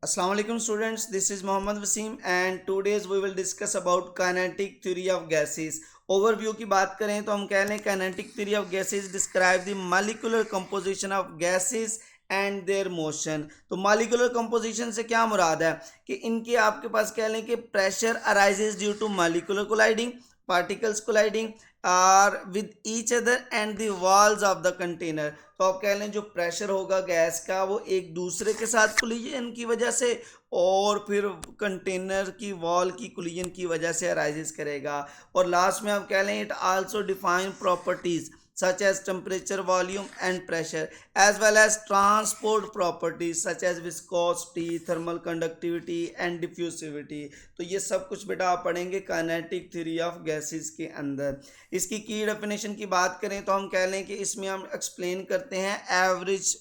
Assalamu alaikum students, this is Mohammad Wasim and today's we will discuss about kinetic theory of gases. Overview की बात करें तो हम कह लें kinetic theory of gases describe the molecular composition of gases and their motion. तो molecular composition से क्या मुराद है कि इनके आपके पास कह लें कि pressure arises due to molecular colliding, particles colliding are with each other and the walls of the container. तो आप कह लें जो प्रेशर होगा गैस का वो एक दूसरे के साथ कोलिजन की वजह से और फिर कंटेनर की वॉल की कोलिजन की वजह से अराइजेस करेगा। और लास्ट में आप कह लें it also define properties such as temperature, volume and pressure, as well as transport properties such as viscosity, thermal conductivity and diffusivity। तो ये सब कुछ बेटा आप पढ़ेंगे काइनेटिक थ्योरी ऑफ गैसेस के अंदर। इसकी की डेफिनेशन की बात करें तो हम कह लें कि इसमें हम एक्सप्लेन करते हैं एवरेज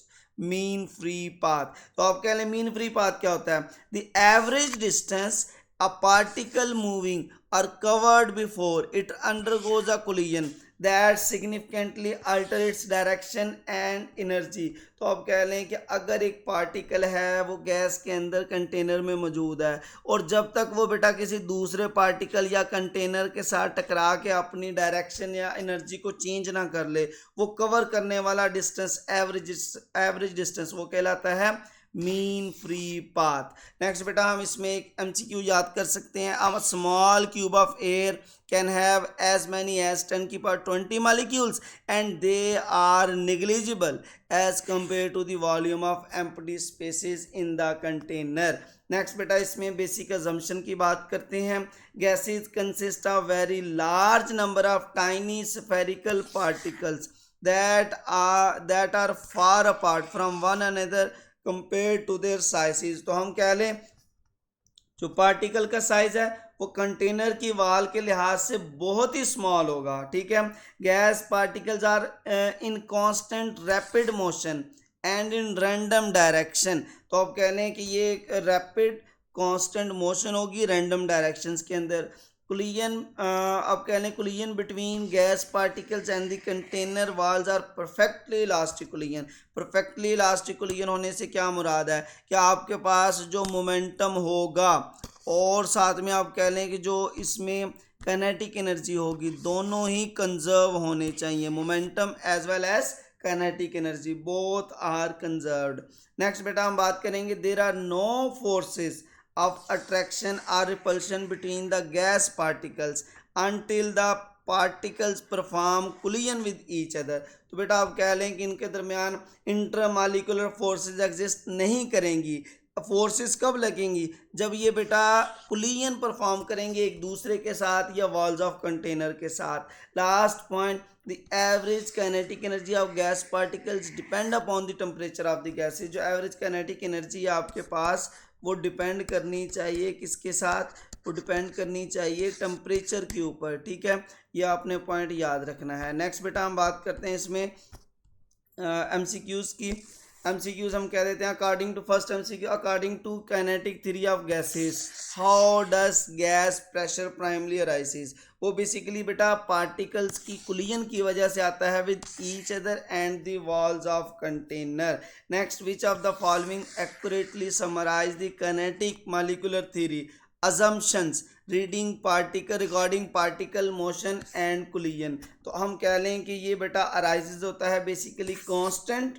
मीन फ्री पाथ। तो आप कह लें मीन फ्री पाथ क्या होता है? The average distance a particle moving or covered before it undergoes a collision that significantly alter its direction and energy। तो आप कह लें कि अगर एक पार्टिकल है वो गैस के अंदर कंटेनर में मौजूद है और जब तक वो बेटा किसी दूसरे पार्टिकल या कंटेनर के साथ टकरा के अपनी डायरेक्शन या एनर्जी को चेंज ना कर ले, वो कवर करने वाला डिस्टेंस एवरेज डिस्टेंस वो कहलाता है मीन फ्री पाथ। नेक्स्ट बेटा हम इसमें एक एमसीक्यू याद कर सकते हैं। A small cube of air can have as many as 10⁻20 molecules and they are negligible as compare to the volume of empty spaces in the container. Next बेटा इसमें बेसिक अजम्पशन की बात करते हैं। Gases consist of very large number of tiny spherical particles that are far apart from one another compared to their sizes। तो हम कह लें जो पार्टिकल का साइज है वो कंटेनर की वाल के लिहाज से बहुत ही स्मॉल होगा। ठीक है। Gas particles are in constant rapid motion and in random direction. तो आप कह लें कि ये रैपिड कांस्टेंट मोशन होगी रैंडम डायरेक्शंस के अंदर। collision अब कह लें collision between gas particles and the container walls are perfectly elastic collision। perfectly elastic collision होने से क्या मुराद है कि आपके पास जो मोमेंटम होगा और साथ में आप कह लें कि जो इसमें काइनेटिक एनर्जी होगी दोनों ही कंजर्व होने चाहिए। Momentum as well as kinetic energy both are conserved. Next बेटा हम बात करेंगे there are no forces of attraction or repulsion between the gas particles until the particles perform collision with each other। तो बेटा आप कह लें कि इनके दरमियान इंटरमॉलिकुलर फोर्सेस एग्जिस्ट नहीं करेंगी। फोर्सेस कब लगेंगी? जब ये बेटा कोलिजन परफॉर्म करेंगे एक दूसरे के साथ या वॉल्स ऑफ कंटेनर के साथ। Last point the average kinetic energy of gas particles depend upon the temperature of the gases. जो एवरेज काइनेटिक एनर्जी है आपके पास वो डिपेंड करनी चाहिए किसके साथ? वो डिपेंड करनी चाहिए टेम्परेचर के ऊपर। ठीक है, ये आपने पॉइंट याद रखना है। नेक्स्ट बेटा हम बात करते हैं इसमें एमसीक्यूज़ की। एमसीक्यूज़ हम कह देते हैं according to first MCQ according to kinetic theory of gases how does gas pressure primary arises. वो बेसिकली बेटा पार्टिकल्स की कोलिजन की वजह से आता है with each other and the walls of container. Next which of the following accurately summarize the kinetic molecular theory assumptions reading particle regarding particle motion and collision. तो हम कह लें कि ये बेटा अराइजेस होता है basically constant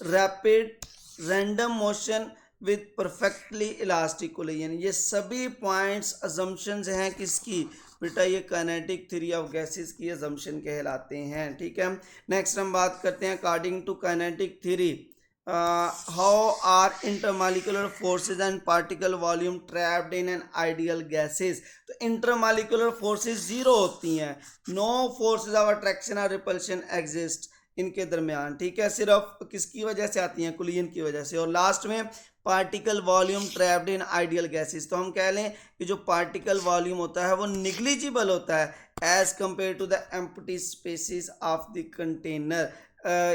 rapid random motion with perfectly elastic collision. ये सभी पॉइंट्स अजम्पशंस हैं किसकी? बेटा ये काइनेटिक थ्योरी ऑफ गैसेस की अजम्पशन कहलाते हैं। ठीक है। नेक्स्ट हम बात करते हैं according to kinetic theory how are intermolecular forces and particle volume trapped in an ideal gases। तो intermolecular forces जीरो होती हैं। no forces of attraction or repulsion exist इनके दरमियान। ठीक है, सिर्फ किसकी वजह से आती हैं? कोलिजन की वजह से। और लास्ट में particle volume trapped in ideal gases. तो हम कह लें कि जो पार्टिकल वॉल्यूम होता है वो निग्लिजिबल होता है as compare to the empty spaces of the container.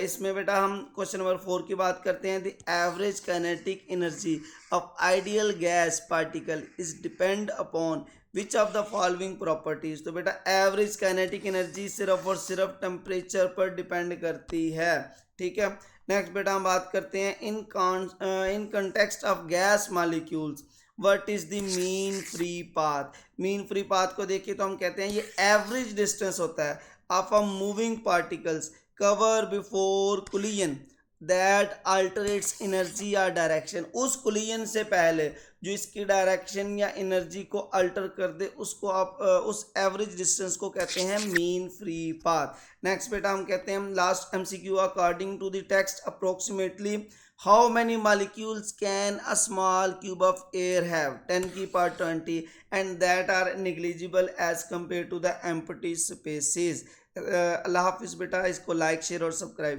इसमें बेटा हम क्वेश्चन नंबर 4 की बात करते हैं। The average kinetic energy of ideal gas particle is depend upon which of the following properties. तो बेटा एवरेज काइनेटिक एनर्जी सिर्फ और सिर्फ टेम्परेचर पर डिपेंड करती है। ठीक है, नेक्स्ट बेटा हम बात करते हैं in context of gas molecules what is the mean free path. Mean free path को देखिए तो हम कहते हैं ये एवरेज डिस्टेंस होता है of a moving particles cover before collision that alternates energy या डायरेक्शन। उस कोलिजन से पहले जो इसकी डायरेक्शन या एनर्जी को अल्टर कर दे उसको आप उस एवरेज डिस्टेंस को कहते हैं मीन फ्री पाथ। नेक्स्ट बेटा हम कहते हैं last MCQ according to the text approximately how many molecules can a small cube of air have 10 की power 20 and that are negligible as compare to the empty spaces. अल्लाह हाफिज़ बेटा, इसको like share और सब्सक्राइब